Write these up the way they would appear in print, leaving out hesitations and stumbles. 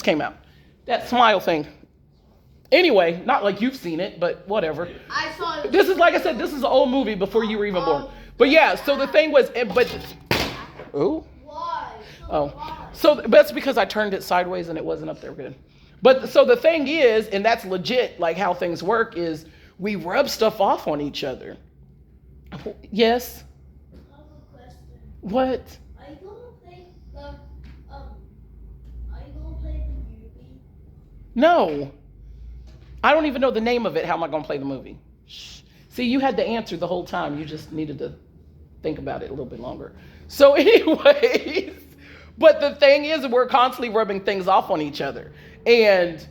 just came out. That smile thing. Anyway, not like you've seen it, but whatever. I saw it. This is, like I said, this is an old movie before you were even born. But yeah, so the thing was, ooh. Why? Oh, so that's because I turned it sideways and it wasn't up there good. But so the thing is, and that's legit, like how things work is we rub stuff off on each other. Yes? I have a question. What? Are you gonna play the movie? No. I don't even know the name of it. How am I going to play the movie? Shh. See, you had the answer the whole time. You just needed to think about it a little bit longer. So anyways, but the thing is we're constantly rubbing things off on each other. And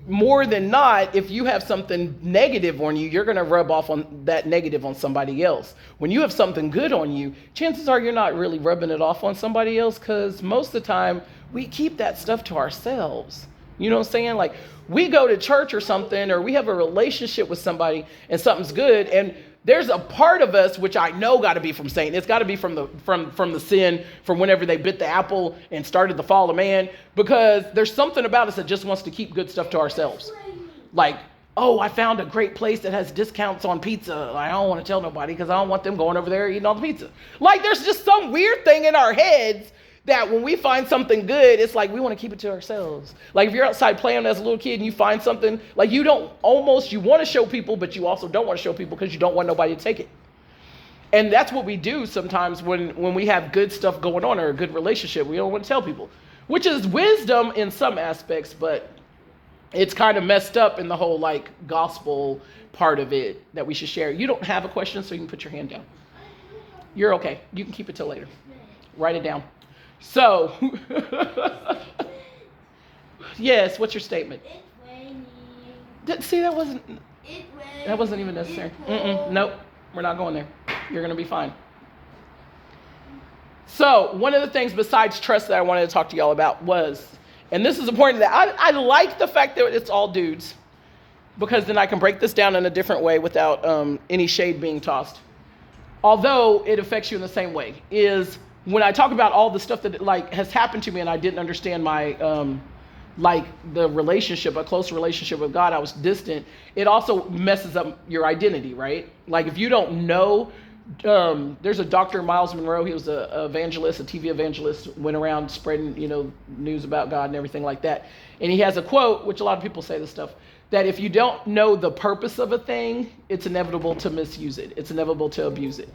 more than not, if you have something negative on you, you're going to rub off on that negative on somebody else. When you have something good on you, chances are you're not really rubbing it off on somebody else because most of the time we keep that stuff to ourselves. You know what I'm saying? Like we go to church or something, or we have a relationship with somebody and something's good. And there's a part of us, which I know got to be from Satan. It's got to be from the sin, from whenever they bit the apple and started the fall of man, because there's something about us that just wants to keep good stuff to ourselves. Like, oh, I found a great place that has discounts on pizza. I don't want to tell nobody because I don't want them going over there eating all the pizza. Like there's just some weird thing in our heads that when we find something good, it's like we want to keep it to ourselves. Like if you're outside playing as a little kid and you find something, like you want to show people, but you also don't want to show people because you don't want nobody to take it. And that's what we do sometimes when we have good stuff going on or a good relationship. We don't want to tell people, which is wisdom in some aspects, but it's kind of messed up in the whole like gospel part of it that we should share. You don't have a question, so you can put your hand down. You're okay. You can keep it till later. Write it down. So, yes, what's your statement? It's raining. See, that wasn't It's raining. That wasn't even necessary. Nope, we're not going there. You're going to be fine. So one of the things besides trust that I wanted to talk to y'all about was, and this is important, that I like the fact that it's all dudes, because then I can break this down in a different way without any shade being tossed. Although it affects you in the same way, is when I talk about all the stuff that like has happened to me and I didn't understand my like the relationship, a close relationship with God, I was distant. It also messes up your identity, right? Like if you don't know, there's a Dr. Miles Monroe. He was a evangelist, a TV evangelist, went around spreading, news about God and everything like that. And he has a quote, which a lot of people say this stuff, that if you don't know the purpose of a thing, it's inevitable to misuse it. It's inevitable to abuse it.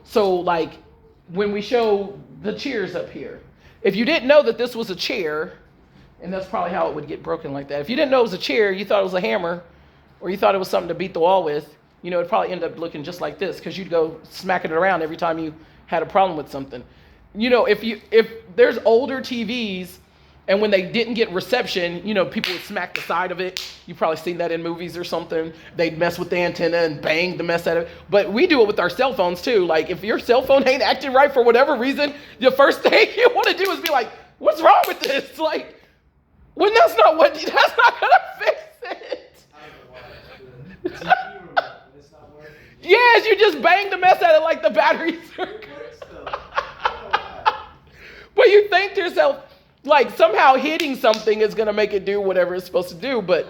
So like when we show the chairs up here, if you didn't know that this was a chair, and that's probably how it would get broken like that. If you didn't know it was a chair, you thought it was a hammer, or you thought it was something to beat the wall with, it'd probably end up looking just like this because you'd go smacking it around every time you had a problem with something. If there's older TVs and when they didn't get reception, people would smack the side of it. You've probably seen that in movies or something. They'd mess with the antenna and bang the mess out of it. But we do it with our cell phones too. Like if your cell phone ain't acting right for whatever reason, the first thing you want to do is be like, what's wrong with this? Like, when that's not going to fix it. I don't know why. It's not working. Yes, you just bang the mess out of like the batteries. But you think to yourself, like somehow hitting something is going to make it do whatever it's supposed to do. But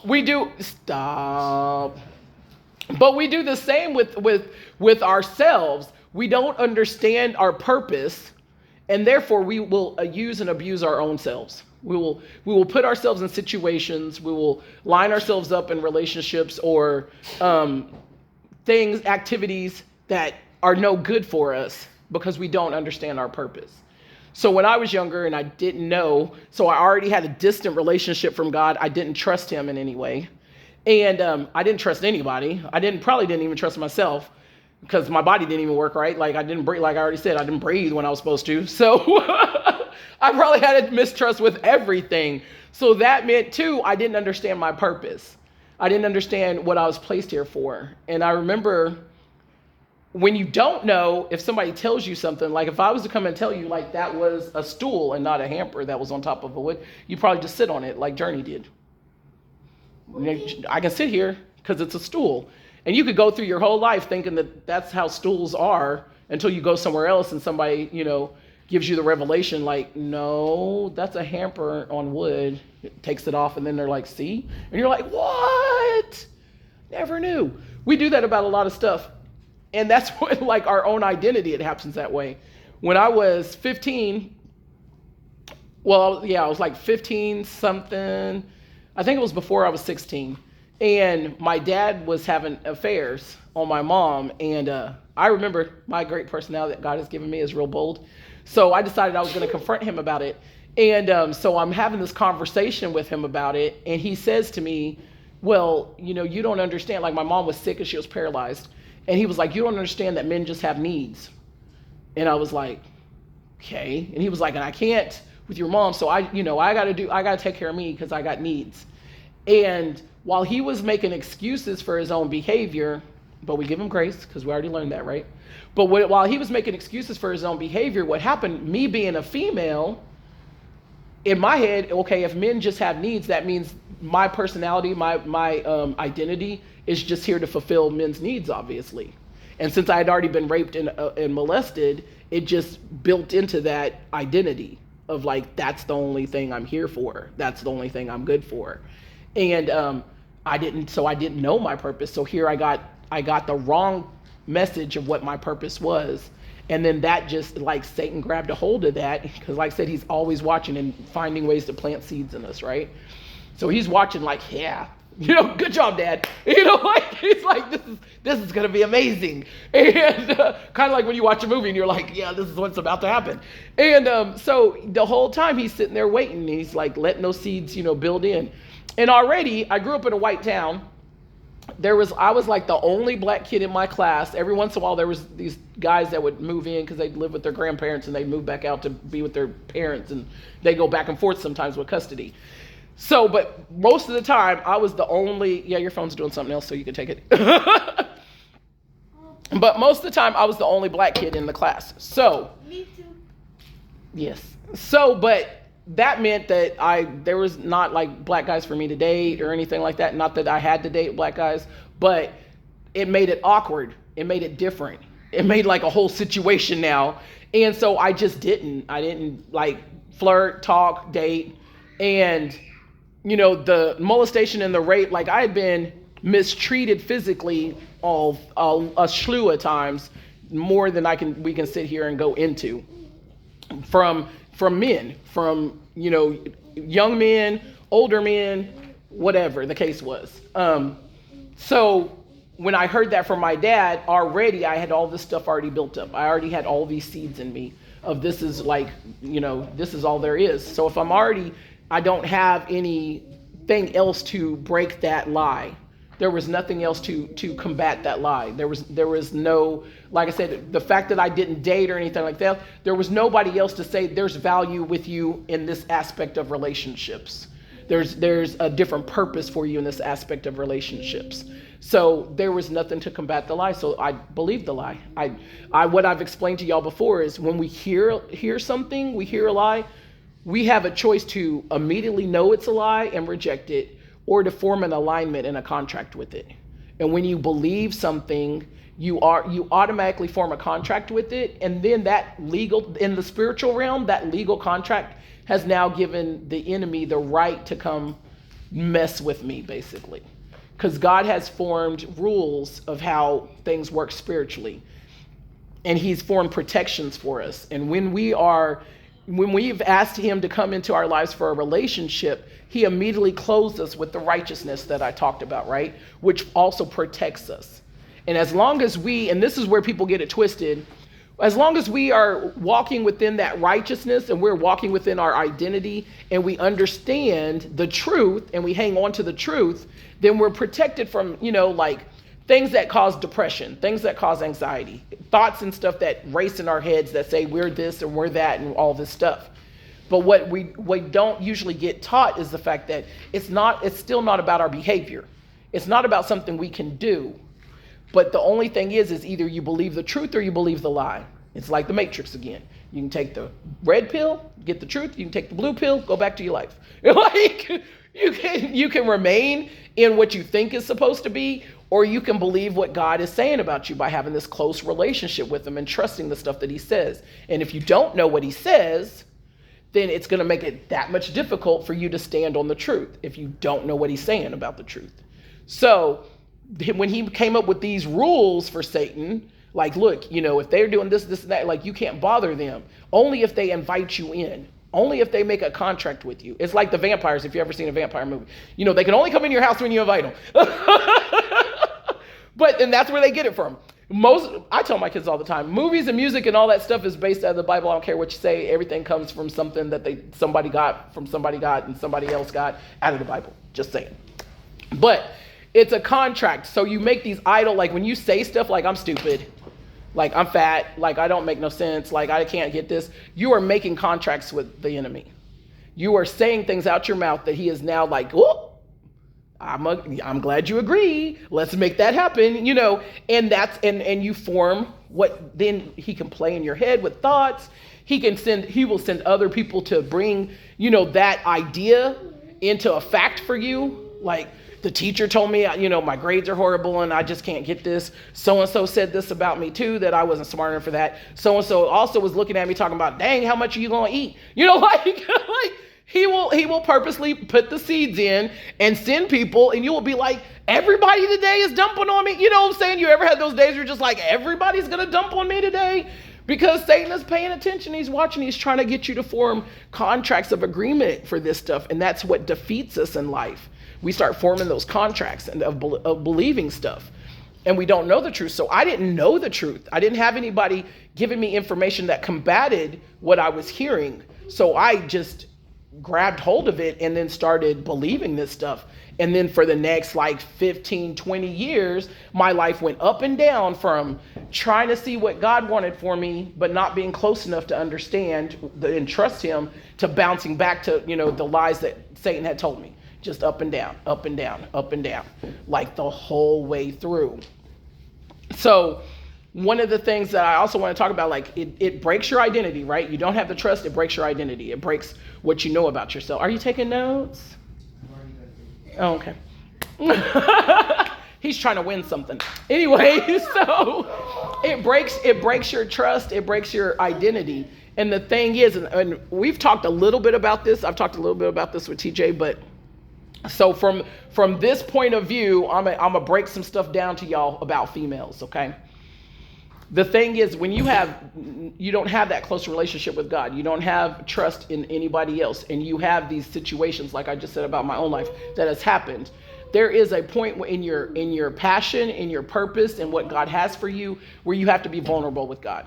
we do, stop. But we do the same with ourselves. We don't understand our purpose, and therefore we will use and abuse our own selves. We will put ourselves in situations. We will line ourselves up in relationships or activities that are no good for us because we don't understand our purpose. So when I was younger and I didn't know, so I already had a distant relationship from God. I didn't trust him in any way. And I didn't trust anybody. Probably didn't even trust myself because my body didn't even work right. Like I didn't breathe, like I already said, I didn't breathe when I was supposed to. So I probably had a mistrust with everything. So that meant too, I didn't understand my purpose. I didn't understand what I was placed here for. And I remember when you don't know, if somebody tells you something, like if I was to come and tell you like that was a stool and not a hamper that was on top of a wood, you probably just sit on it like Journey did. I can sit here because it's a stool. And you could go through your whole life thinking that that's how stools are until you go somewhere else and somebody, gives you the revelation, like, no, that's a hamper on wood. It takes it off, and then they're like, see? And you're like, what? Never knew. We do that about a lot of stuff. And that's what, like, our own identity, it happens that way. When I was 15, well, yeah, I was like 15 something. I think it was before I was 16. And my dad was having affairs on my mom. And I remember my great personality that God has given me is real bold. So I decided I was going to confront him about it. And so I'm having this conversation with him about it. And he says to me, well, you know, you don't understand. Like, my mom was sick and she was paralyzed. And he was like, you don't understand that men just have needs. And I was like, okay. And he was like, and I can't with your mom. So I got to take care of me because I got needs. And while he was making excuses for his own behavior, but we give him grace because we already learned that, right? But while he was making excuses for his own behavior, what happened, me being a female, in my head, okay, if men just have needs, that means my personality, my identity is just here to fulfill men's needs, obviously. And since I had already been raped and molested, it just built into that identity of like, that's the only thing I'm here for. That's the only thing I'm good for. And I didn't know my purpose. So here I got the wrong message of what my purpose was. And then that just, like, Satan grabbed a hold of that, because like I said, he's always watching and finding ways to plant seeds in us, right? So he's watching like, yeah, you know, good job, Dad. You know, like, he's like, this is going to be amazing. And kind of like when you watch a movie and you're like, yeah, this is what's about to happen. And so the whole time he's sitting there waiting, and he's like letting those seeds, you know, build in. And already, I grew up in a white town. I was like the only black kid in my class. Every once in a while, there was these guys that would move in because they'd live with their grandparents and they'd move back out to be with their parents, and they go back and forth sometimes with custody. So, but most of the time, I was the only, yeah, your phone's doing something else, so you can take it. But most of the time, I was the only black kid in the class. So, Me too. yes. So, but that meant that there was not like black guys for me to date or anything like that. Not that I had to date black guys, but it made it awkward. It made it different. It made like a whole situation now. And so I didn't like flirt, talk, date. And, you know, the molestation and the rape, like, I had been mistreated physically a slew of times, more than we can sit here and go into, from men, from, you know, young men, older men, whatever the case was. So when I heard that from my dad, already I had all this stuff already built up. I already had all these seeds in me of, this is like, you know, this is all there is. So if I don't have anything else to break that lie. There was nothing else to combat that lie. There was no, like I said, the fact that I didn't date or anything like that, there was nobody else to say there's value with you in this aspect of relationships. There's a different purpose for you in this aspect of relationships. So there was nothing to combat the lie. So I believed the lie. What I've explained to y'all before is, when we hear something, we hear a lie, we have a choice to immediately know it's a lie and reject it, or to form an alignment and a contract with it. And when you believe something, you automatically form a contract with it. And then in the spiritual realm, that legal contract has now given the enemy the right to come mess with me, basically. Because God has formed rules of how things work spiritually. And he's formed protections for us. And when we've asked him to come into our lives for a relationship, he immediately clothes us with the righteousness that I talked about, right? Which also protects us. And as long as and this is where people get it twisted, as long as we are walking within that righteousness, and we're walking within our identity, and we understand the truth, and we hang on to the truth, then we're protected from, you know, like, things that cause depression, things that cause anxiety, thoughts and stuff that race in our heads that say we're this and we're that and all this stuff. But what we don't usually get taught is the fact that it's still not about our behavior. It's not about something we can do. But the only thing is either you believe the truth or you believe the lie. It's like the Matrix again. You can take the red pill, get the truth. You can take the blue pill, go back to your life. Like, you can remain in what you think is supposed to be, or you can believe what God is saying about you by having this close relationship with him and trusting the stuff that he says. And if you don't know what he says, then it's going to make it that much difficult for you to stand on the truth if you don't know what he's saying about the truth. So when he came up with these rules for Satan, like, look, if they're doing this, and that, like, you can't bother them. Only if they invite you in. Only if they make a contract with you. It's like the vampires, if you've ever seen a vampire movie. They can only come in your house when you invite them. And that's where they get it from. I tell my kids all the time, movies and music and all that stuff is based out of the Bible. I don't care what you say. Everything comes from something that somebody got and somebody else got out of the Bible. Just saying. But it's a contract. So you make these idle, like when you say stuff like I'm stupid, like I'm fat, like I don't make no sense, like I can't get this. You are making contracts with the enemy. You are saying things out your mouth that he is now like, oh, I'm glad you agree. Let's make that happen, and you form what then he can play in your head with thoughts. He will send other people to bring, that idea into a fact for you. Like, the teacher told me, my grades are horrible and I just can't get this. So-and-so said this about me too, that I wasn't smart enough for that. So-and-so also was looking at me talking about, dang, how much are you going to eat? Like he will purposely put the seeds in and send people, and you will be like, everybody today is dumping on me. You know what I'm saying? You ever had those days where you're just like, everybody's going to dump on me today? Because Satan is paying attention. He's watching. He's trying to get you to form contracts of agreement for this stuff. And that's what defeats us in life. We start forming those contracts of believing stuff, and we don't know the truth. So I didn't know the truth. I didn't have anybody giving me information that combated what I was hearing. So I just grabbed hold of it and then started believing this stuff. And then for the next 15, 20 years, my life went up and down from trying to see what God wanted for me, but not being close enough to understand and trust him, to bouncing back to, the lies that Satan had told me. Just up and down, up and down, up and down, like the whole way through. So one of the things that I also want to talk about, it breaks your identity, right? You don't have the trust, it breaks your identity. It breaks what you know about yourself. Are you taking notes? Oh, okay. He's trying to win something. Anyway, so it breaks your trust, it breaks your identity. And the thing is, and we've talked a little bit about this. I've talked a little bit about this with TJ, but so from this point of view, I'm gonna break some stuff down to y'all about females, okay? The thing is, when you don't have that close relationship with God, you don't have trust in anybody else, and you have these situations, like I just said about my own life, that has happened. There is a point in your passion, in your purpose, and what God has for you, where you have to be vulnerable with God.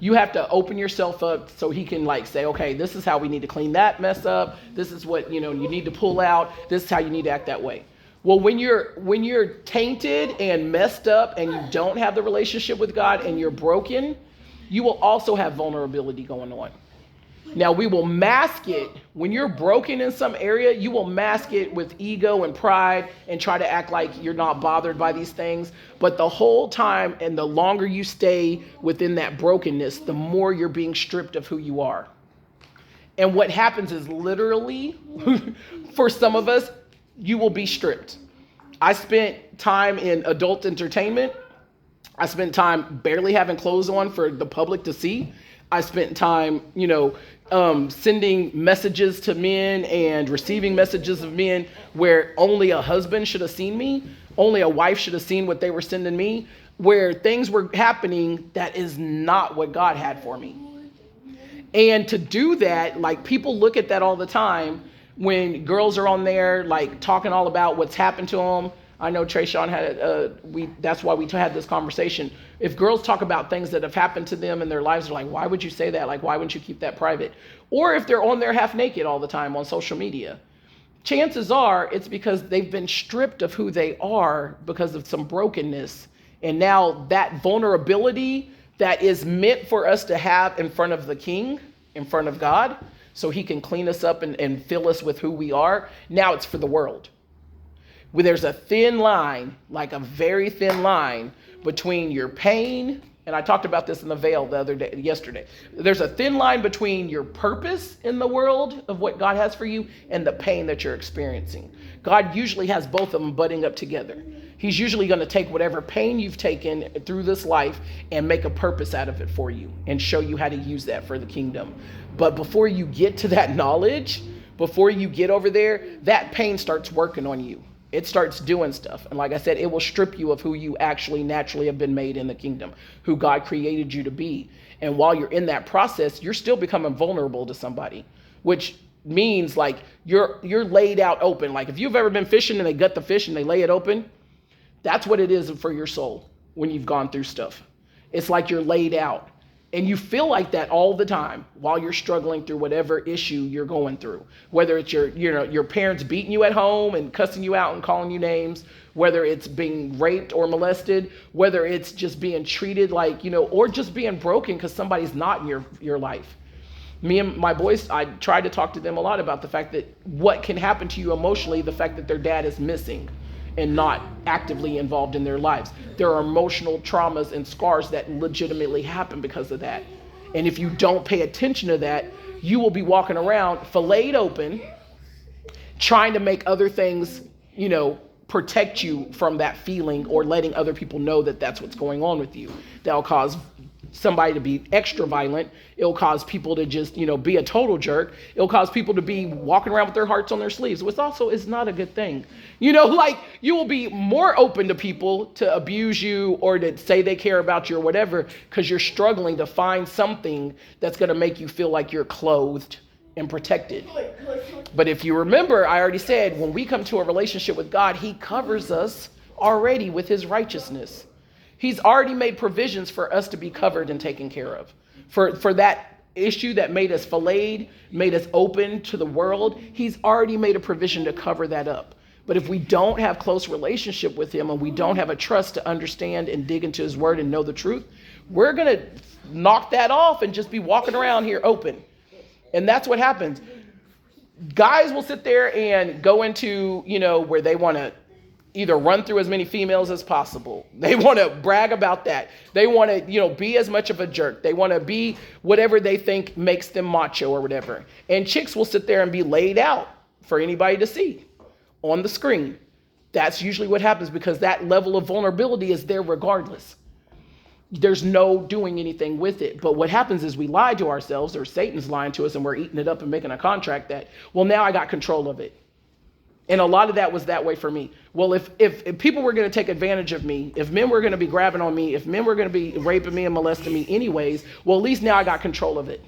You have to open yourself up so he can say, okay, this is how we need to clean that mess up. This is what, you need to pull out. This is how you need to act that way. Well, when you're tainted and messed up and you don't have the relationship with God and you're broken, you will also have vulnerability going on. Now, we will mask it. When you're broken in some area, you will mask it with ego and pride and try to act like you're not bothered by these things. But the whole time, and the longer you stay within that brokenness, the more you're being stripped of who you are. And what happens is, literally, for some of us, you will be stripped. I spent time in adult entertainment. I spent time barely having clothes on for the public to see. I spent time, sending messages to men and receiving messages of men where only a husband should have seen me. Only a wife should have seen what they were sending me, where things were happening that is not what God had for me. And to do that, people look at that all the time when girls are on there, talking all about what's happened to them. I know Trayshawn had that's why we had this conversation. If girls talk about things that have happened to them in their lives, they're like, why would you say that? Why wouldn't you keep that private? Or if they're on there half naked all the time on social media, chances are it's because they've been stripped of who they are because of some brokenness. And now that vulnerability that is meant for us to have in front of the King, in front of God, so he can clean us up and fill us with who we are, now it's for the world. Where there's a thin line, a very thin line between your pain, and I talked about this in the veil yesterday. There's a thin line between your purpose in the world of what God has for you and the pain that you're experiencing. God usually has both of them butting up together. He's usually going to take whatever pain you've taken through this life and make a purpose out of it for you and show you how to use that for the kingdom. But before you get to that knowledge, before you get over there, that pain starts working on you. It starts doing stuff. And like I said, it will strip you of who you actually naturally have been made in the kingdom, who God created you to be. And while you're in that process, you're still becoming vulnerable to somebody, which means like you're laid out open. Like if you've ever been fishing and they gut the fish and they lay it open, that's what it is for your soul when you've gone through stuff. It's like you're laid out. And you feel like that all the time while you're struggling through whatever issue you're going through. Whether it's your parents beating you at home and cussing you out and calling you names, whether it's being raped or molested, whether it's just being treated like, or just being broken because somebody's not in your life. Me and my boys, I try to talk to them a lot about the fact that what can happen to you emotionally, the fact that their dad is missing and not actively involved in their lives. There are emotional traumas and scars that legitimately happen because of that. And if you don't pay attention to that, you will be walking around filleted open, trying to make other things, protect you from that feeling or letting other people know that that's what's going on with you. That'll cause somebody to be extra violent. It'll cause people to just, be a total jerk. It'll cause people to be walking around with their hearts on their sleeves, which also is not a good thing. You will be more open to people to abuse you or to say they care about you or whatever, because you're struggling to find something that's going to make you feel like you're clothed and protected. But if you remember, I already said, when we come to a relationship with God, he covers us already with his righteousness. He's already made provisions for us to be covered and taken care of. For that issue that made us filleted, made us open to the world, he's already made a provision to cover that up. But if we don't have close relationship with him and we don't have a trust to understand and dig into his word and know the truth, we're going to knock that off and just be walking around here open. And that's what happens. Guys will sit there and go into, where they want to either run through as many females as possible. They want to brag about that. They want to, be as much of a jerk. They want to be whatever they think makes them macho or whatever. And chicks will sit there and be laid out for anybody to see on the screen. That's usually what happens because that level of vulnerability is there regardless. There's no doing anything with it. But what happens is we lie to ourselves, or Satan's lying to us, and we're eating it up and making a contract that, well, now I got control of it. And a lot of that was that way for me. Well, if people were going to take advantage of me, if men were going to be grabbing on me, if men were going to be raping me and molesting me anyways, well, at least now I got control of it.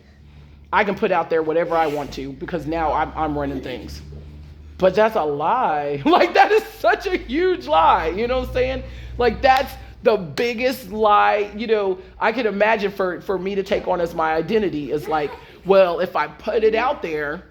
I can put out there whatever I want to because now I'm running things. But that's a lie. Like, that is such a huge lie. You know what I'm saying? Like, that's the biggest lie, I can imagine for me to take on as my identity is like, well, if I put it out there,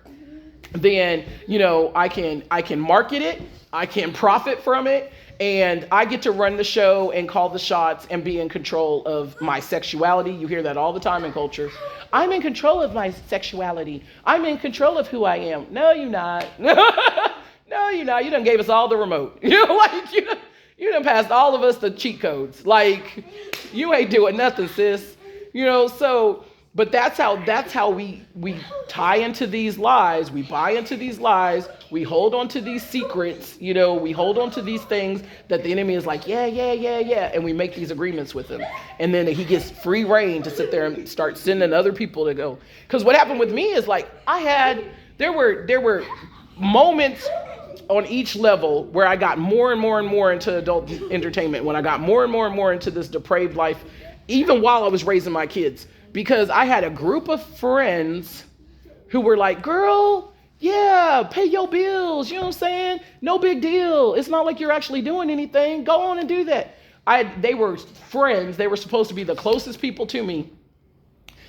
then, I can market it, I can profit from it, and I get to run the show and call the shots and be in control of my sexuality. You hear that all the time in culture. I'm in control of my sexuality. I'm in control of who I am. No, you're not. No, you're not. You done gave us all the remote. You done passed all of us the cheat codes. Like, you ain't doing nothing, sis. But that's how we tie into these lies. We buy into these lies. We hold on to these secrets. We hold on to these things that the enemy is like, yeah. And we make these agreements with him. And then he gets free reign to sit there and start sending other people to go. Because what happened with me is like, there were moments on each level where I got more and more and more into adult entertainment, when I got more and more and more into this depraved life, even while I was raising my kids. Because I had a group of friends who were like, girl, yeah, pay your bills. You know what I'm saying? No big deal. It's not like you're actually doing anything. Go on and do that. They were friends. They were supposed to be the closest people to me.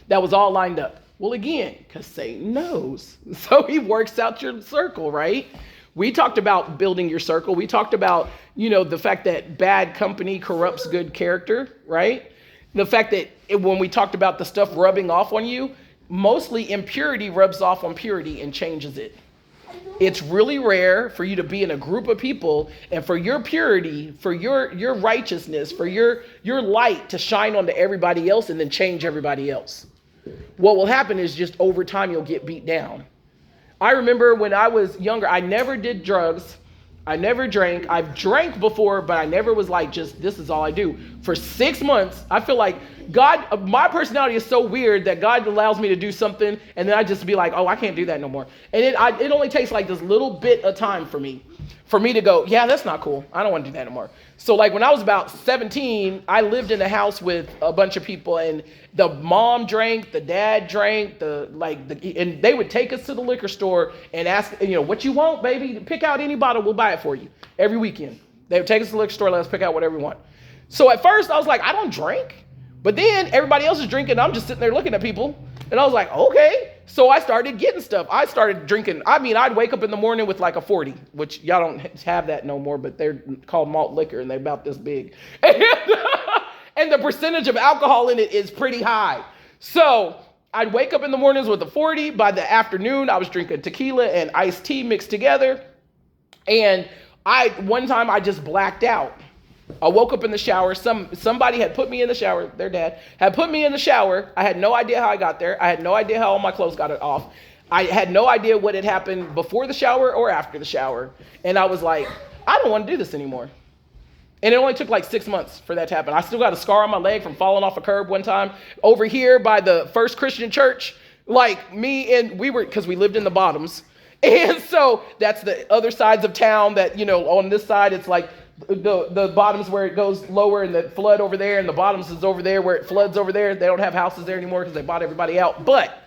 That was all lined up. Well, again, because Satan knows. So he works out your circle, right? We talked about building your circle. We talked about, the fact that bad company corrupts good character, right? The fact that when we talked about the stuff rubbing off on you, mostly impurity rubs off on purity and changes it. It's really rare for you to be in a group of people and for your purity, for your righteousness, for your light to shine onto everybody else and then change everybody else. What will happen is just over time you'll get beat down. I remember when I was younger, I never did drugs. I never drank. I've drank before, but I never was like, just, this is all I do. For 6 months, I feel like God, my personality is so weird that God allows me to do something, and then I just be like, oh, I can't do that no more. And it only takes like this little bit of time for me to go, yeah, that's not cool. I don't want to do that no more. So like when I was about 17, I lived in a house with a bunch of people, and the mom drank, the dad drank, and they would take us to the liquor store and ask, what you want, baby? Pick out any bottle, we'll buy it for you every weekend. They would take us to the liquor store, let us pick out whatever we want. So at first I was like, I don't drink. But then everybody else is drinking, and I'm just sitting there looking at people. And I was like, okay. So I started getting stuff. I started drinking. I mean, I'd wake up in the morning with like a 40, which y'all don't have that no more, but they're called malt liquor, and they're about this big. And the percentage of alcohol in it is pretty high. So I'd wake up in the mornings with a 40. By the afternoon, I was drinking tequila and iced tea mixed together. And one time I just blacked out. I woke up in the shower. Somebody had put me in the shower. Their dad had put me in the shower. I had no idea how I got there. I had no idea how all my clothes got off. I had no idea what had happened before the shower or after the shower. And I was like, I don't want to do this anymore. And it only took like 6 months for that to happen. I still got a scar on my leg from falling off a curb one time over here by the First Christian Church. Like because we lived in the bottoms. And so that's the other sides of town that, on this side, it's like, the bottoms where it goes lower and the flood over there, and the bottoms is over there where it floods over there. They don't have houses there anymore because they bought everybody out. But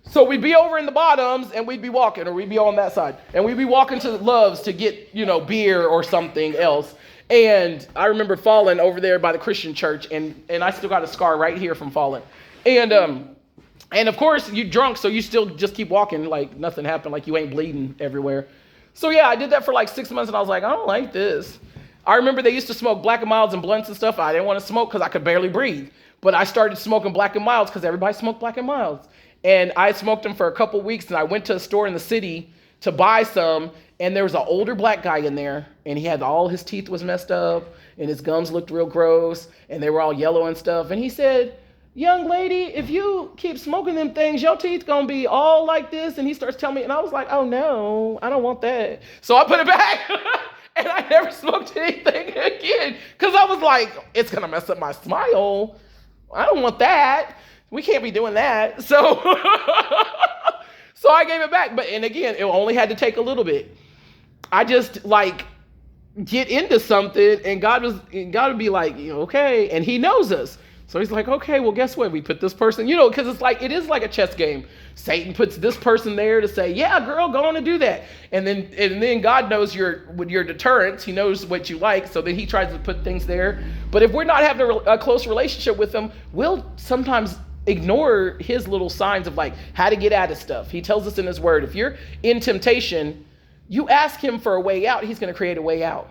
so we'd be over in the bottoms, and we'd be walking, or we'd be on that side, and we'd be walking to Love's to get beer or something else. And I remember falling over there by the Christian church, and I still got a scar right here from falling. And of course you drunk, so you still just keep walking like nothing happened, like you ain't bleeding everywhere. So yeah, I did that for like 6 months, and I was like, I don't like this. I remember they used to smoke Black and Milds and blunts and stuff. I didn't want to smoke because I could barely breathe. But I started smoking Black and Milds because everybody smoked Black and Milds. And I smoked them for a couple weeks, and I went to a store in the city to buy some, and there was an older black guy in there, and he had all his teeth was messed up, and his gums looked real gross, and they were all yellow and stuff. And he said, young lady, if you keep smoking them things, your teeth gonna be all like this. And he starts telling me, and I was like, oh no, I don't want that. So I put it back. And I never smoked anything again because I was like, it's going to mess up my smile. I don't want that. We can't be doing that. So I gave it back. And again, it only had to take a little bit. I just get into something, and God would be like, okay. And he knows us. So he's like, okay, well, guess what? We put this person, because it is like a chess game. Satan puts this person there to say, yeah, girl, go on and do that. And then God knows your deterrence. He knows what you like. So then he tries to put things there. But if we're not having a close relationship with him, we'll sometimes ignore his little signs of how to get out of stuff. He tells us in his word, if you're in temptation, you ask him for a way out, he's going to create a way out.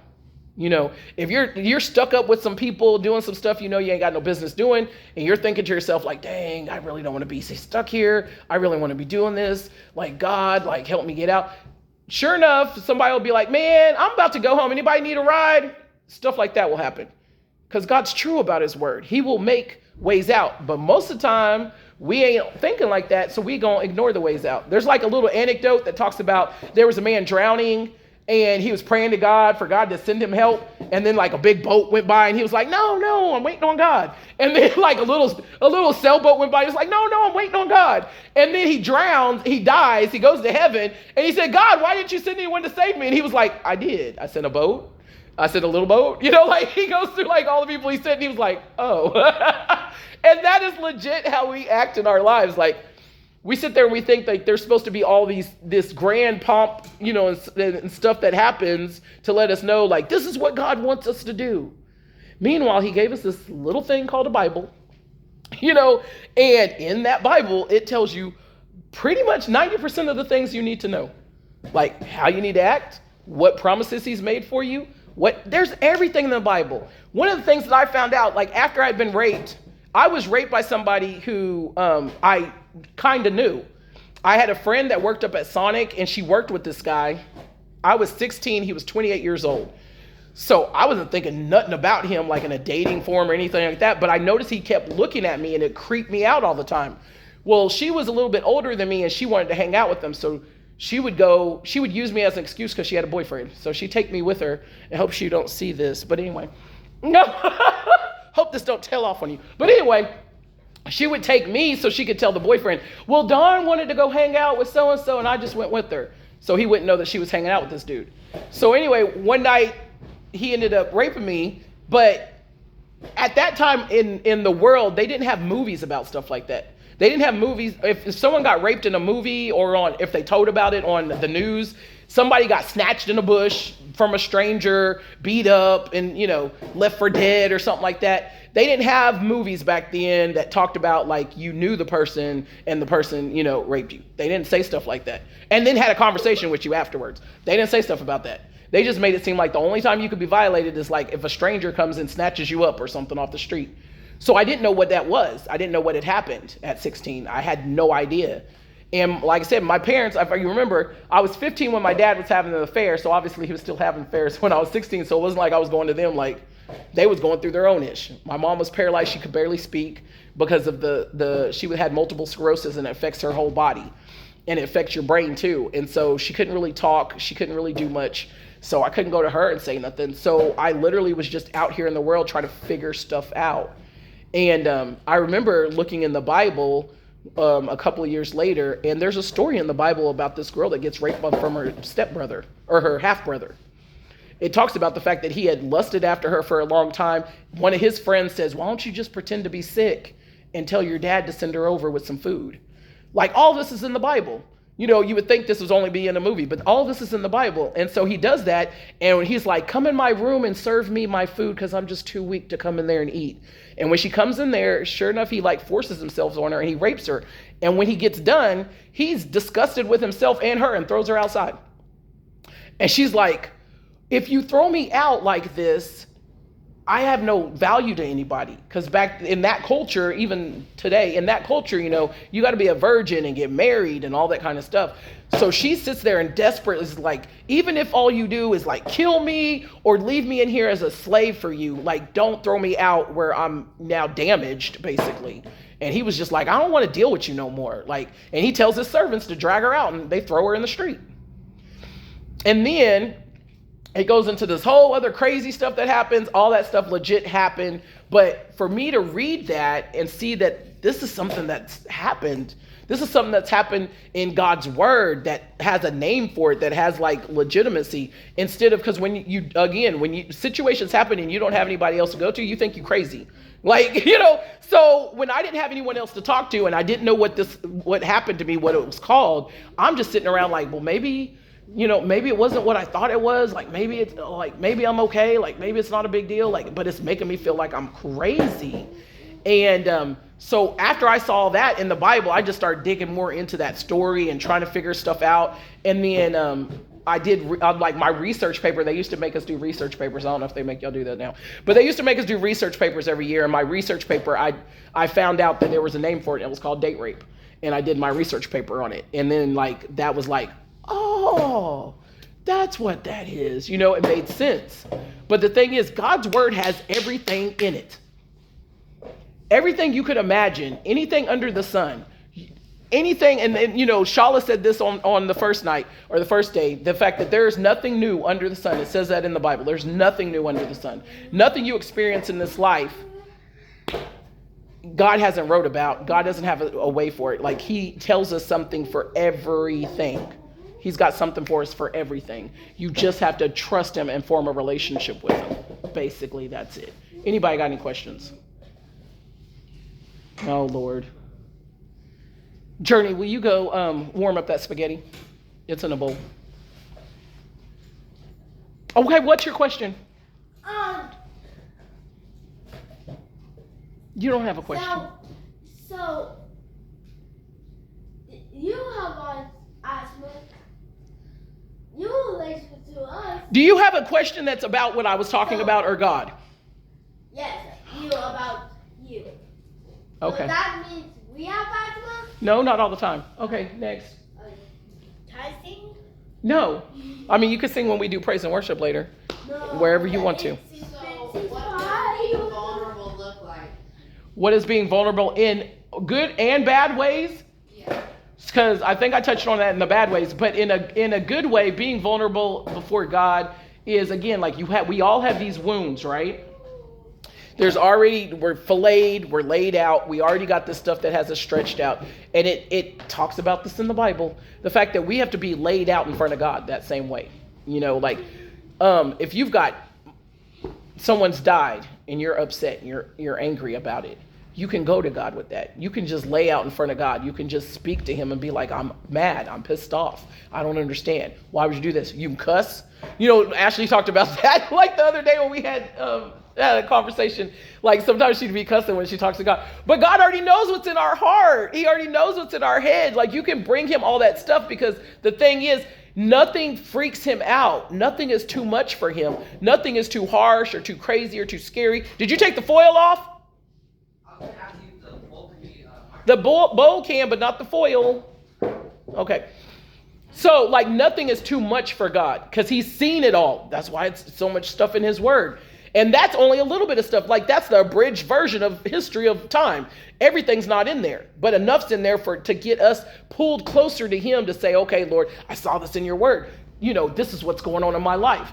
If you're stuck up with some people doing some stuff you ain't got no business doing, and you're thinking to yourself dang, I really don't want to be stuck here. I really want to be doing this. God, help me get out. Sure enough, somebody will be like, man, I'm about to go home. Anybody need a ride? Stuff like that will happen because God's true about his word. He will make ways out. But most of the time, we ain't thinking like that, so we gonna ignore the ways out. There's a little anecdote that talks about there was a man drowning, and he was praying to God for God to send him help. And then a big boat went by, and he was like, no, I'm waiting on God. And then a little sailboat went by. He was like, no, I'm waiting on God. And then he drowns, he dies, he goes to heaven. And he said, God, why didn't you send anyone to save me? And he was like, I did. I sent a boat. I sent a little boat. He goes through all the people he sent, and he was like, oh. And that is legit how we act in our lives. We sit there and we think there's supposed to be all this grand pomp, and stuff that happens to let us know, this is what God wants us to do. Meanwhile, he gave us this little thing called a Bible, and in that Bible, it tells you pretty much 90% of the things you need to know, how you need to act, what promises he's made for you, there's everything in the Bible. One of the things that I found out, after I'd been raped, I was raped by somebody who I kind of knew. I had a friend that worked up at Sonic, and she worked with this guy. I was 16. He was 28 years old. So I wasn't thinking nothing about him in a dating form or anything like that. But I noticed he kept looking at me, and it creeped me out all the time. Well, she was a little bit older than me, and she wanted to hang out with him. So she would use me as an excuse because she had a boyfriend. So she'd take me with her. I hope she don't see this. But anyway, no, hope this don't tail off on you. But anyway, she would take me so she could tell the boyfriend, well, Dawn wanted to go hang out with so-and-so, and I just went with her. So he wouldn't know that she was hanging out with this dude. So anyway, one night he ended up raping me. But at that time in the world, they didn't have movies about stuff like that. They didn't have movies. If someone got raped in a movie or if they told about it on the news, somebody got snatched in a bush from a stranger, beat up and, left for dead or something like that. They didn't have movies back then that talked about like you knew the person and the person, raped you. They didn't say stuff like that. And then had a conversation with you afterwards. They didn't say stuff about that. They just made it seem like the only time you could be violated is like if a stranger comes and snatches you up or something off the street. So I didn't know what that was. I didn't know what had happened at 16. I had no idea. And like I said, my parents, if you remember, I was 15 when my dad was having an affair. So obviously he was still having affairs when I was 16. So it wasn't like I was going to them like they was going through their own ish. My mom was paralyzed. She could barely speak because of she had multiple sclerosis and it affects her whole body. And it affects your brain too. And so she couldn't really talk. She couldn't really do much. So I couldn't go to her and say nothing. So I literally was just out here in the world trying to figure stuff out. And I remember looking in the Bible a couple of years later, and there's a story in the Bible about this girl that gets raped from her stepbrother or her half-brother. It talks about the fact that he had lusted after her for a long time. One of his friends says, why don't you just pretend to be sick and tell your dad to send her over with some food? Like all this is in the Bible. You would think this was only be in a movie, but all this is in the Bible. And so he does that. And he's like, come in my room and serve me my food because I'm just too weak to come in there and eat. And when she comes in there, sure enough, he like forces himself on her and he rapes her. And when he gets done, he's disgusted with himself and her and throws her outside. And she's like, if you throw me out like this, I have no value to anybody. Because back in that culture, even today, in that culture, you got to be a virgin and get married and all that kind of stuff. So she sits there and desperately is like, even if all you do is like kill me or leave me in here as a slave for you, like don't throw me out where I'm now damaged, basically. And he was just like, I don't want to deal with you no more. And he tells his servants to drag her out and they throw her in the street. And then it goes into this whole other crazy stuff that happens. All that stuff legit happened. But for me to read that and see that this is something that's happened, this is something that's happened in God's word that has a name for it, that has like legitimacy, instead of, because when situations happen and you don't have anybody else to go to, you think you're crazy. So when I didn't have anyone else to talk to and I didn't know what happened to me, what it was called, I'm just sitting around like, well, maybe it wasn't what I thought it was. Like, maybe it's like, maybe I'm okay. Like, maybe it's not a big deal. Like, but it's making me feel like I'm crazy. And so after I saw that in the Bible, I just started digging more into that story and trying to figure stuff out. And then I did like my research paper. They used to make us do research papers. I don't know if they make y'all do that now, but they used to make us do research papers every year. And my research paper, I found out that there was a name for it. And it was called date rape. And I did my research paper on it. And then that was like, oh, that's what that is. It made sense. But the thing is, God's word has everything in it. Everything you could imagine, anything under the sun, anything. And Shala said this on the first night or the first day, the fact that there is nothing new under the sun. It says that in the Bible. There's nothing new under the sun. Nothing you experience in this life, God hasn't wrote about. God doesn't have a way for it. Like he tells us something for everything. He's got something for us for everything. You just have to trust him and form a relationship with him. Basically, that's it. Anybody got any questions? Oh, Lord. Journey, will you go warm up that spaghetti? It's in a bowl. Okay, what's your question? You don't have a question. So you have asthma. You relate to us. Do you have a question that's about what I was talking about or God? Yes, about you. Okay. So that means we have asthma? No, not all the time. Okay, next. Can I sing? No. I mean, you could sing when we do praise and worship later. No. Wherever you want to. So what does being vulnerable look like? What is being vulnerable in good and bad ways? Yeah. Because I think I touched on that in the bad ways, but in a good way, being vulnerable before God is, again, like we all have these wounds, right? We're filleted, we're laid out, we already got this stuff that has us stretched out. And it talks about this in the Bible. The fact that we have to be laid out in front of God that same way. If you've got someone's died and you're upset and you're angry about it, you can go to God with that. You can just lay out in front of God. You can just speak to him and be like, I'm mad. I'm pissed off. I don't understand. Why would you do this? You can cuss. Ashley talked about that like the other day when we had a conversation. Like sometimes she'd be cussing when she talks to God. But God already knows what's in our heart. He already knows what's in our head. Like you can bring him all that stuff because the thing is, nothing freaks him out. Nothing is too much for him. Nothing is too harsh or too crazy or too scary. Did you take the foil off? The bowl can, but not the foil. Okay. So, nothing is too much for God because he's seen it all. That's why it's so much stuff in his word. And that's only a little bit of stuff. That's the abridged version of history of time. Everything's not in there, but enough's in there to get us pulled closer to him to say, okay, Lord, I saw this in your word. This is what's going on in my life.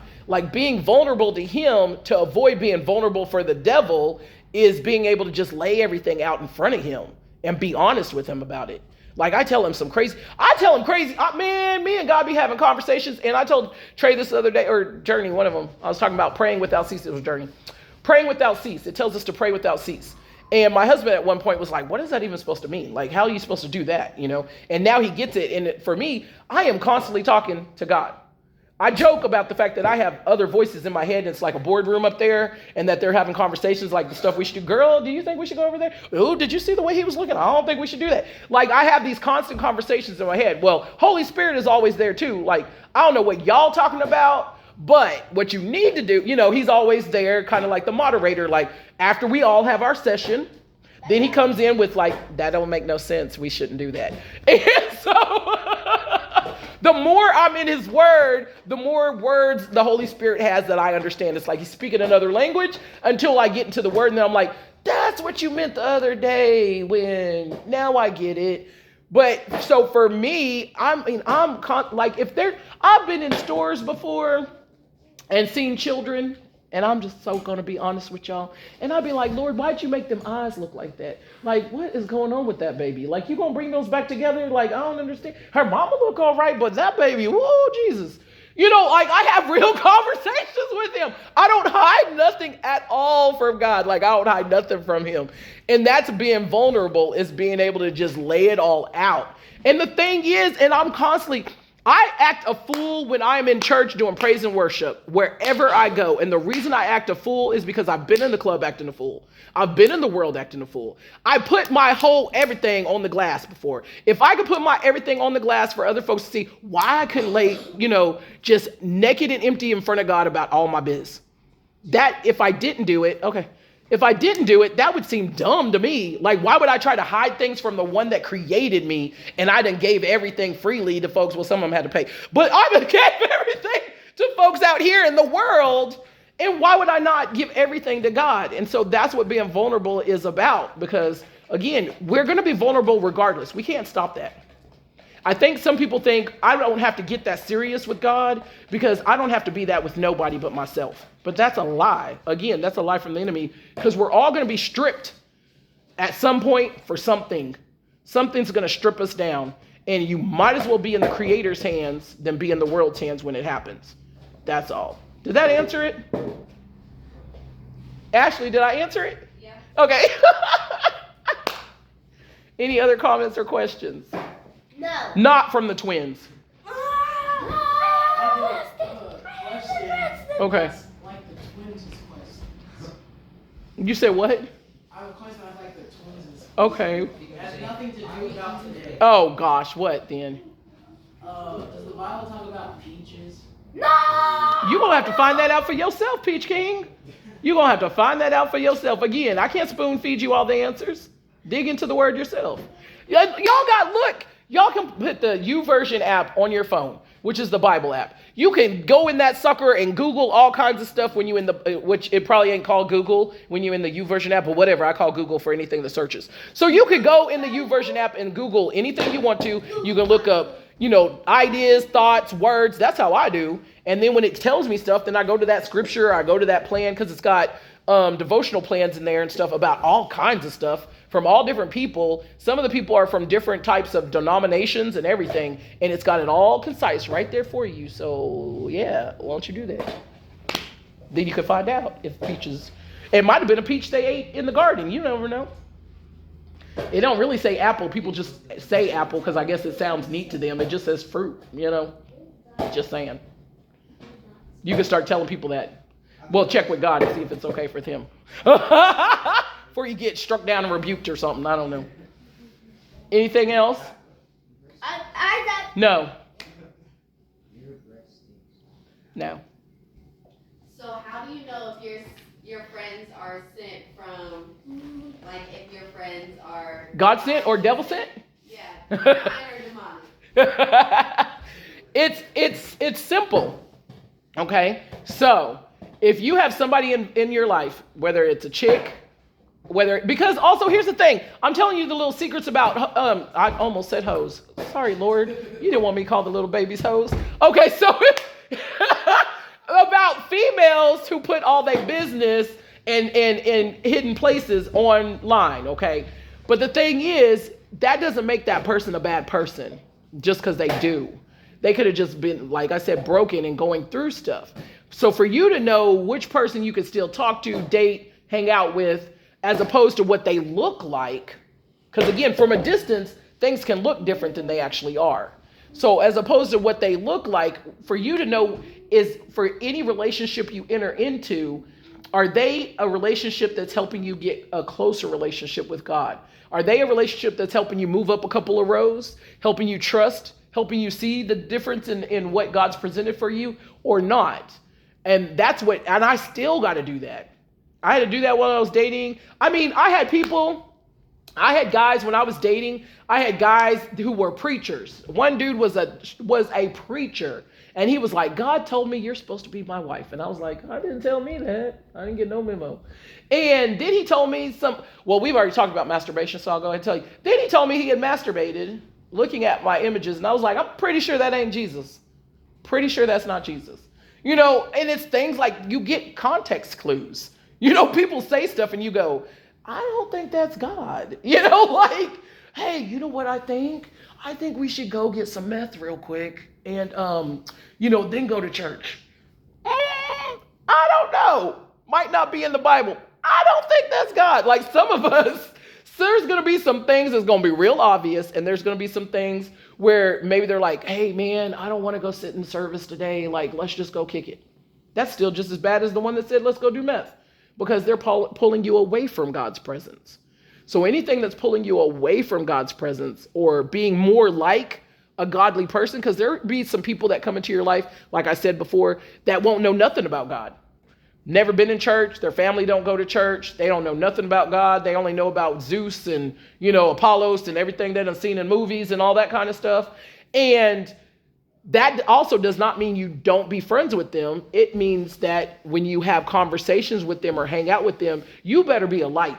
Being vulnerable to him to avoid being vulnerable for the devil is being able to just lay everything out in front of him and be honest with him about it. I tell him crazy. Man, me and God be having conversations. And I told Trey this the other day, or Journey, one of them. I was talking about praying without cease. It was Journey. Praying without cease. It tells us to pray without cease. And my husband at one point was like, what is that even supposed to mean? How are you supposed to do that? And now he gets it. And for me, I am constantly talking to God. I joke about the fact that I have other voices in my head. And it's like a boardroom up there and that they're having conversations like the stuff we should do. Girl, do you think we should go over there? Oh, did you see the way he was looking? I don't think we should do that. I have these constant conversations in my head. Well, Holy Spirit is always there too. I don't know what y'all talking about, but what you need to do, he's always there, kind of like the moderator. After we all have our session, then he comes in with that don't make no sense. We shouldn't do that. And so the more I'm in his word, the more words the Holy Spirit has that I understand. It's like he's speaking another language until I get into the word. And then I'm like, that's what you meant the other day now I get it. But so for me, I've been in stores before and seen children. And I'm just so going to be honest with y'all. And I'll be like, Lord, why'd you make them eyes look like that? What is going on with that baby? You going to bring those back together? I don't understand. Her mama look all right, but that baby, whoa, Jesus. I have real conversations with him. I don't hide nothing at all from God. I don't hide nothing from him. And that's being vulnerable, is being able to just lay it all out. And the thing is, and I act a fool when I'm in church doing praise and worship, wherever I go. And the reason I act a fool is because I've been in the club acting a fool. I've been in the world acting a fool. I put my whole everything on the glass before. If I could put my everything on the glass for other folks to see, why I couldn't lay, just naked and empty in front of God about all my biz. That, if I didn't do it, okay. If I didn't do it, that would seem dumb to me. Why would I try to hide things from the one that created me? And I done gave everything freely to folks. Well, some of them had to pay. But I done gave everything to folks out here in the world. And why would I not give everything to God? And so that's what being vulnerable is about. Because, again, we're going to be vulnerable regardless. We can't stop that. I think some people think I don't have to get that serious with God because I don't have to be that with nobody but myself. But that's a lie. Again, that's a lie from the enemy because we're all going to be stripped at some point for something. Something's going to strip us down. And you might as well be in the Creator's hands than be in the world's hands when it happens. That's all. Did that answer it? Ashley, did I answer it? Yeah. Okay. Any other comments or questions? No. Not from the twins. Okay. The twins' questions. You said what? I have a question about the twins'. Okay. It has nothing to do about today. Oh gosh, what then? Does the Bible talk about peaches? No. You're going to have to find that out for yourself, Peach King. You're going to have to find that out for yourself. Again, I can't spoon feed you all the answers. Dig into the word yourself. Y'all can put the YouVersion app on your phone. which is the Bible app. You can go in that sucker and Google all kinds of stuff when you in the, which it probably ain't called Google when you're in the YouVersion app or whatever. I call Google for anything that searches. So you can go in the YouVersion app and Google anything you want to. You can look up, ideas, thoughts, words. That's how I do. And then when it tells me stuff, then I go to that scripture, I go to that plan, because it's got devotional plans in there and stuff about all kinds of stuff from all different people. Some of the people are from different types of denominations and everything, and it's got it all concise right there for you. So yeah, why don't you do that? Then you can find out if peaches, it might have been a peach they ate in the garden. You never know. It don't really say apple. People just say apple because I guess it sounds neat to them. It just says fruit, just saying. You can start telling people that. Well, check with God and see if it's okay for him. Before you get struck down and rebuked or something. I don't know. Anything else? No. No. So how do you know if your friends are sent from, like, if your friends are God sent or devil sent? Yeah. Divine or demonic? It's simple. Okay? So, if you have somebody in your life, whether it's a chick, because also here's the thing, I'm telling you the little secrets about, I almost said hoes. Sorry, Lord. You didn't want me to call the little babies hoes. Okay, so about females who put all their business in hidden places online, okay? But the thing is, that doesn't make that person a bad person just because they do. They could have just been, like I said, broken and going through stuff. So for you to know which person you can still talk to, date, hang out with, as opposed to what they look like, because again, from a distance, things can look different than they actually are. So as opposed to what they look like, for you to know is for any relationship you enter into, are they a relationship that's helping you get a closer relationship with God? Are they a relationship that's helping you move up a couple of rows, helping you trust, helping you see the difference in what God's presented for you or not? And that's and I still got to do that. I had to do that while I was dating. I mean, I had guys when I was dating, I had guys who were preachers. One dude was a preacher, and he was like, God told me you're supposed to be my wife. And I was like, I didn't tell me that. I didn't get no memo. And then he told me we've already talked about masturbation, so I'll go ahead and tell you. Then he told me he had masturbated looking at my images, and I was like, I'm pretty sure that ain't Jesus. Pretty sure that's not Jesus. And it's things like you get context clues. People say stuff and you go, I don't think that's God. Like, hey, you know what I think? I think we should go get some meth real quick and, then go to church. I don't know. Might not be in the Bible. I don't think that's God. Like some of us, there's going to be some things that's going to be real obvious, and there's going to be some things where maybe they're like, hey, man, I don't want to go sit in service today. Like, let's just go kick it. That's still just as bad as the one that said, let's go do meth, because they're pulling you away from God's presence. So anything that's pulling you away from God's presence or being more like a godly person, because there be some people that come into your life, like I said before, that won't know nothing about God. Never been in church. Their family don't go to church. They don't know nothing about God. They only know about Zeus and, Apollos and everything they done seen in movies and all that kind of stuff. And that also does not mean you don't be friends with them. It means that when you have conversations with them or hang out with them, you better be a light.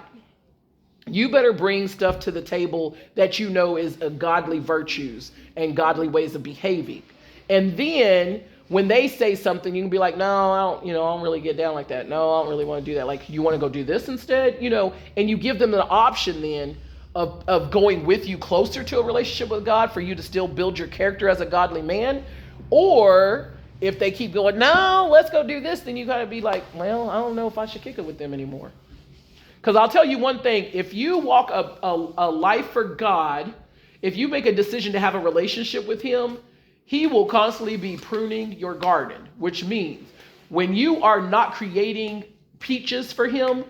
You better bring stuff to the table that is a godly virtues and godly ways of behaving. And then when they say something, you can be like, no, I don't really get down like that. No, I don't really want to do that. Like, you want to go do this instead, and you give them the option then of going with you closer to a relationship with God for you to still build your character as a godly man. Or if they keep going, no, let's go do this, then you got to be like, well, I don't know if I should kick it with them anymore. Because I'll tell you one thing, if you walk a life for God, if you make a decision to have a relationship with him, he will constantly be pruning your garden, which means when you are not creating peaches for him,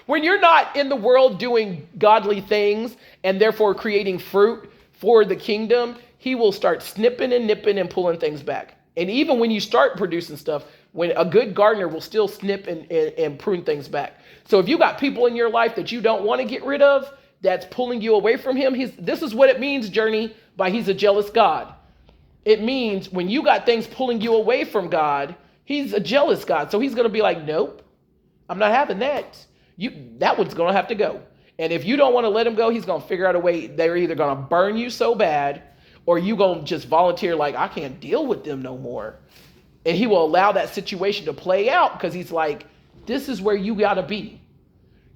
when you're not in the world doing godly things and therefore creating fruit for the kingdom, he will start snipping and nipping and pulling things back. And even when you start producing stuff, when a good gardener will still snip and prune things back. So if you got people in your life that you don't want to get rid of, that's pulling you away from him, this is what it means, Journey, by he's a jealous God. it means when you got things pulling you away from God, he's a jealous God. So he's going to be like, nope, I'm not having that. That one's going to have to go. And if you don't want to let him go, he's going to figure out a way. They're either going to burn you so bad, or you going to just volunteer like, I can't deal with them no more. And he will allow that situation to play out because he's like, this is where you got to be.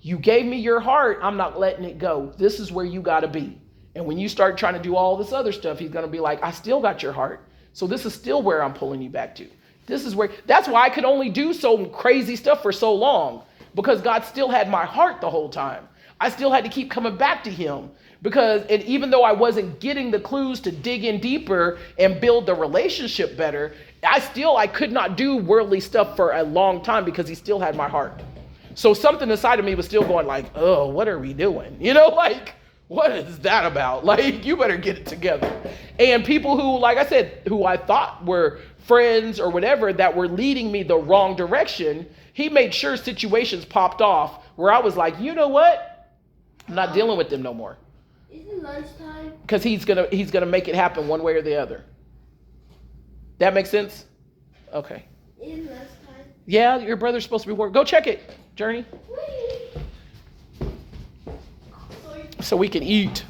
You gave me your heart. I'm not letting it go. This is where you got to be. And when you start trying to do all this other stuff, he's going to be like, I still got your heart. So this is still where I'm pulling you back to. That's why I could only do so crazy stuff for so long, because God still had my heart the whole time. I still had to keep coming back to him and even though I wasn't getting the clues to dig in deeper and build the relationship better, I could not do worldly stuff for a long time because he still had my heart. So something inside of me was still going like, oh, what are we doing? Like, what is that about? Like, you better get it together. And people who, like I said, who I thought were friends or whatever that were leading me the wrong direction, he made sure situations popped off where I was like, you know what? I'm not dealing with them no more. Is it lunchtime? Because he's gonna make it happen one way or the other. That makes sense? Okay. Is it lunchtime? Yeah, your brother's supposed to be working. Go check it, Journey. Wait. So we can eat.